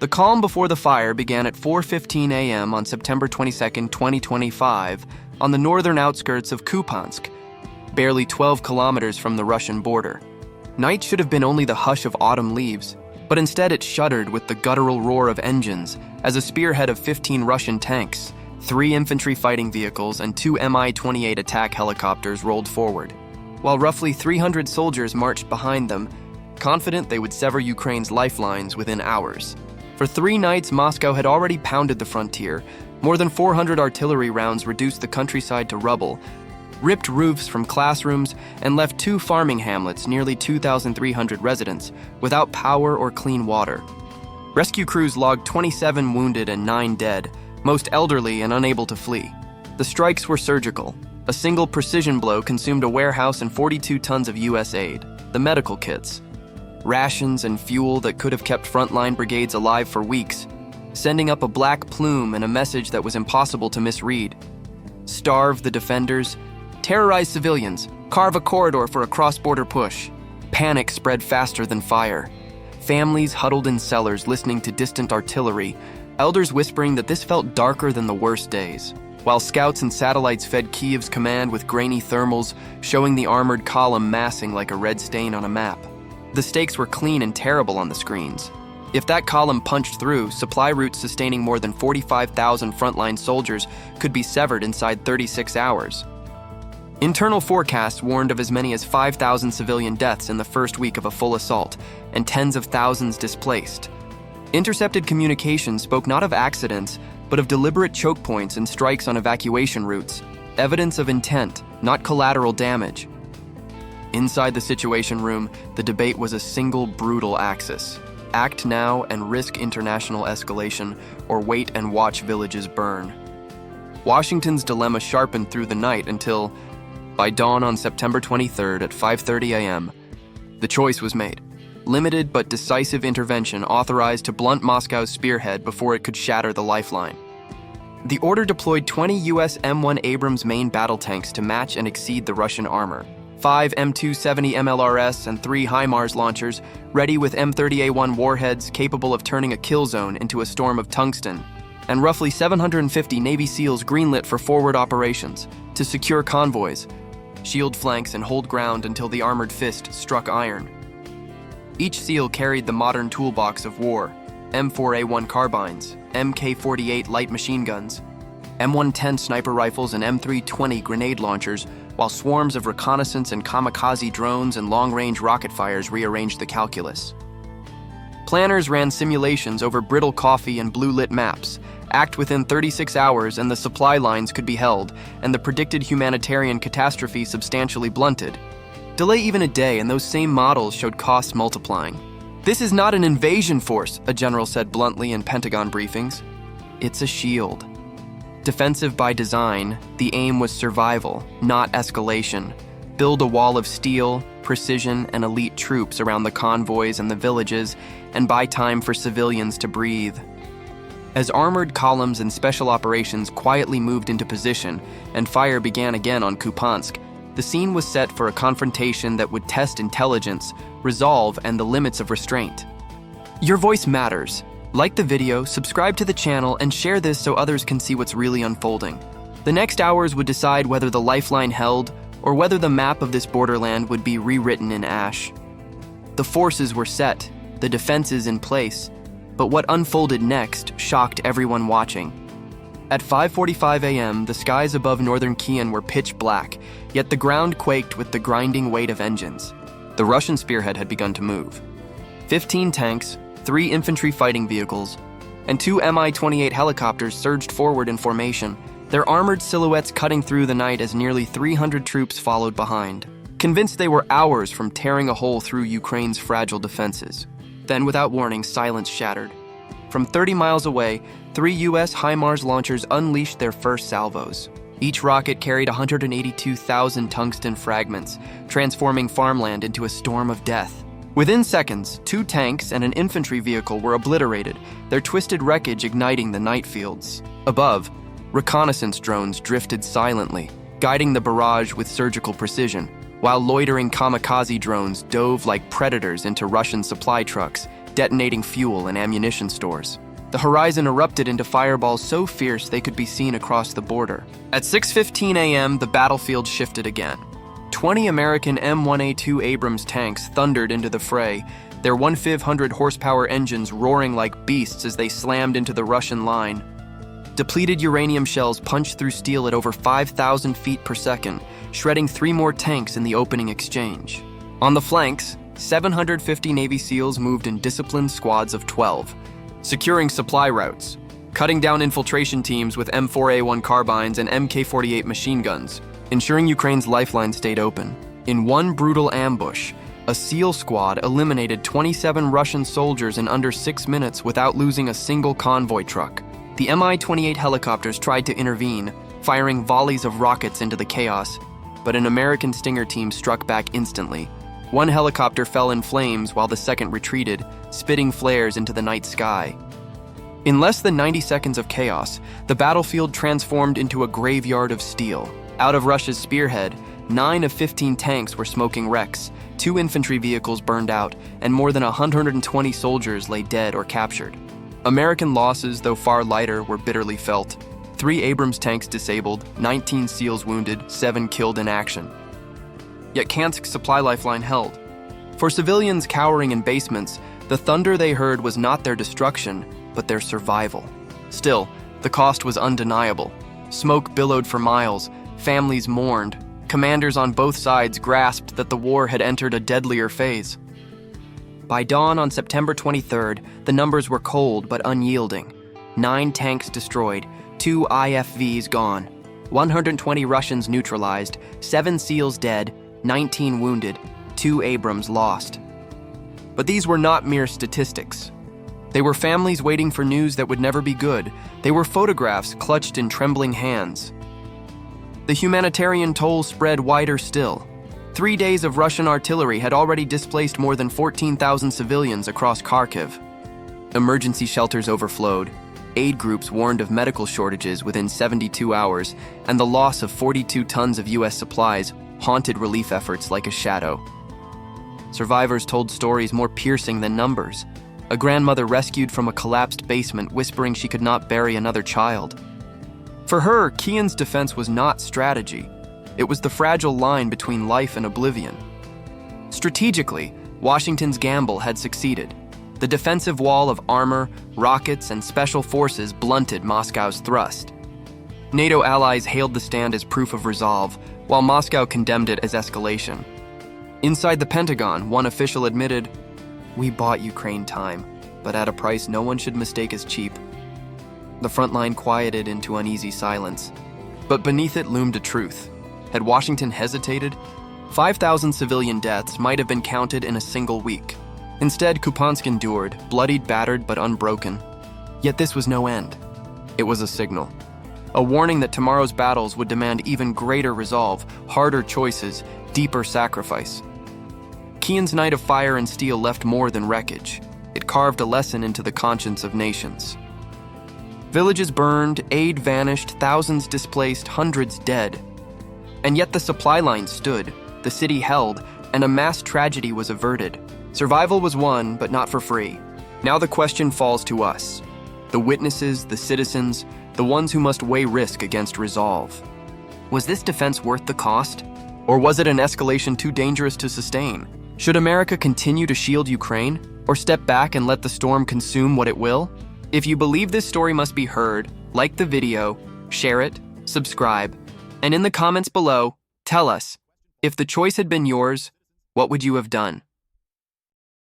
The calm before the fire began at 4:15 a.m. on September 22, 2025, on the northern outskirts of Kupiansk, barely 12 kilometers from the Russian border. Night should have been only the hush of autumn leaves, but instead it shuddered with the guttural roar of engines as a spearhead of 15 Russian tanks, 3 infantry fighting vehicles, and 2 Mi-28 attack helicopters rolled forward, while roughly 300 soldiers marched behind them, confident they would sever Ukraine's lifelines within hours. For 3 nights, Moscow had already pounded the frontier. More than 400 artillery rounds reduced the countryside to rubble, ripped roofs from classrooms, and left 2 farming hamlets, nearly 2,300 residents, without power or clean water. Rescue crews logged 27 wounded and 9 dead, most elderly and unable to flee. The strikes were surgical. A single precision blow consumed a warehouse and 42 tons of U.S. aid, the medical kits, rations and fuel that could have kept frontline brigades alive for weeks, sending up a black plume and a message that was impossible to misread. Starve the defenders, terrorize civilians, carve a corridor for a cross-border push. Panic spread faster than fire. Families huddled in cellars listening to distant artillery, elders whispering that this felt darker than the worst days, while scouts and satellites fed Kiev's command with grainy thermals, showing the armored column massing like a red stain on a map. The stakes were clean and terrible on the screens. If that column punched through, supply routes sustaining more than 45,000 frontline soldiers could be severed inside 36 hours. Internal forecasts warned of as many as 5,000 civilian deaths in the first week of a full assault, and tens of thousands displaced. Intercepted communications spoke not of accidents, but of deliberate choke points and strikes on evacuation routes, evidence of intent, not collateral damage. Inside the Situation Room, the debate was a single brutal axis: act now and risk international escalation, or wait and watch villages burn. Washington's dilemma sharpened through the night until, by dawn on September 23rd at 5:30 a.m., the choice was made. Limited but decisive intervention authorized to blunt Moscow's spearhead before it could shatter the lifeline. The order deployed 20 U.S. M1 Abrams main battle tanks to match and exceed the Russian armor, 5 M270 MLRS and 3 HIMARS launchers, ready with M30A1 warheads capable of turning a kill zone into a storm of tungsten, and roughly 750 Navy SEALs greenlit for forward operations, to secure convoys, shield flanks, and hold ground until the armored fist struck iron. Each SEAL carried the modern toolbox of war: M4A1 carbines, MK48 light machine guns, M110 sniper rifles, and M320 grenade launchers, while swarms of reconnaissance and kamikaze drones and long-range rocket fires rearranged the calculus. Planners ran simulations over brittle coffee and blue-lit maps. Act within 36 hours and the supply lines could be held, and the predicted humanitarian catastrophe substantially blunted. Delay even a day and those same models showed costs multiplying. "This is not an invasion force," a general said bluntly in Pentagon briefings. "It's a shield." Defensive by design, the aim was survival, not escalation. Build a wall of steel, precision, and elite troops around the convoys and the villages, and buy time for civilians to breathe. As armored columns and special operations quietly moved into position and fire began again on Kupiansk, the scene was set for a confrontation that would test intelligence, resolve, and the limits of restraint. Your voice matters. Like the video, subscribe to the channel, and share this so others can see what's really unfolding. The next hours would decide whether the lifeline held or whether the map of this borderland would be rewritten in ash. The forces were set, the defenses in place, but what unfolded next shocked everyone watching. At 5:45 a.m., the skies above northern Kian were pitch black, yet the ground quaked with the grinding weight of engines. The Russian spearhead had begun to move. 15 tanks, 3 infantry fighting vehicles, and 2 Mi-28 helicopters surged forward in formation, their armored silhouettes cutting through the night as nearly 300 troops followed behind, convinced they were hours from tearing a hole through Ukraine's fragile defenses. Then, without warning, silence shattered. From 30 miles away, 3 U.S. HIMARS launchers unleashed their first salvos. Each rocket carried 182,000 tungsten fragments, transforming farmland into a storm of death. Within seconds, 2 tanks and an infantry vehicle were obliterated, their twisted wreckage igniting the night fields. Above, reconnaissance drones drifted silently, guiding the barrage with surgical precision, while loitering kamikaze drones dove like predators into Russian supply trucks, detonating fuel and ammunition stores. The horizon erupted into fireballs so fierce they could be seen across the border. At 6:15 a.m., the battlefield shifted again. 20 American M1A2 Abrams tanks thundered into the fray, their 1,500 horsepower engines roaring like beasts as they slammed into the Russian line. Depleted uranium shells punched through steel at over 5,000 feet per second, shredding 3 more tanks in the opening exchange. On the flanks, 750 Navy SEALs moved in disciplined squads of 12, securing supply routes, cutting down infiltration teams with M4A1 carbines and Mk48 machine guns, ensuring Ukraine's lifeline stayed open. In one brutal ambush, a SEAL squad eliminated 27 Russian soldiers in under 6 minutes without losing a single convoy truck. The Mi-28 helicopters tried to intervene, firing volleys of rockets into the chaos, but an American Stinger team struck back instantly. One helicopter fell in flames while the second retreated, spitting flares into the night sky. In less than 90 seconds of chaos, the battlefield transformed into a graveyard of steel. Out of Russia's spearhead, 9 of 15 tanks were smoking wrecks, 2 infantry vehicles burned out, and more than 120 soldiers lay dead or captured. American losses, though far lighter, were bitterly felt. 3 Abrams tanks disabled, 19 SEALs wounded, 7 killed in action. Yet Kansk's supply lifeline held. For civilians cowering in basements, the thunder they heard was not their destruction, but their survival. Still, the cost was undeniable. Smoke billowed for miles, families mourned. Commanders on both sides grasped that the war had entered a deadlier phase. By dawn on September 23rd, the numbers were cold but unyielding. 9 tanks destroyed, 2 IFVs gone, 120 Russians neutralized, 7 SEALs dead, 19 wounded, 2 Abrams lost. But these were not mere statistics. They were families waiting for news that would never be good. They were photographs clutched in trembling hands. The humanitarian toll spread wider still. 3 days of Russian artillery had already displaced more than 14,000 civilians across Kharkiv. Emergency shelters overflowed. Aid groups warned of medical shortages within 72 hours, and the loss of 42 tons of U.S. supplies haunted relief efforts like a shadow. Survivors told stories more piercing than numbers. A grandmother rescued from a collapsed basement whispering she could not bury another child. For her, Kian's defense was not strategy. It was the fragile line between life and oblivion. Strategically, Washington's gamble had succeeded. The defensive wall of armor, rockets, and special forces blunted Moscow's thrust. NATO allies hailed the stand as proof of resolve, while Moscow condemned it as escalation. Inside the Pentagon, one official admitted, "We bought Ukraine time, but at a price no one should mistake as cheap." The front line quieted into uneasy silence, but beneath it loomed a truth. Had Washington hesitated, 5,000 civilian deaths might have been counted in a single week. Instead, Kupiansk endured, bloodied, battered, but unbroken. Yet this was no end. It was a signal. A warning that tomorrow's battles would demand even greater resolve, harder choices, deeper sacrifice. Kian's night of fire and steel left more than wreckage. It carved a lesson into the conscience of nations. Villages burned, aid vanished, thousands displaced, hundreds dead. And yet the supply line stood, the city held, and a mass tragedy was averted. Survival was won, but not for free. Now the question falls to us, the witnesses, the citizens, the ones who must weigh risk against resolve. Was this defense worth the cost? Or was it an escalation too dangerous to sustain? Should America continue to shield Ukraine, or step back and let the storm consume what it will? If you believe this story must be heard, like the video, share it, subscribe, and in the comments below, tell us, if the choice had been yours, what would you have done?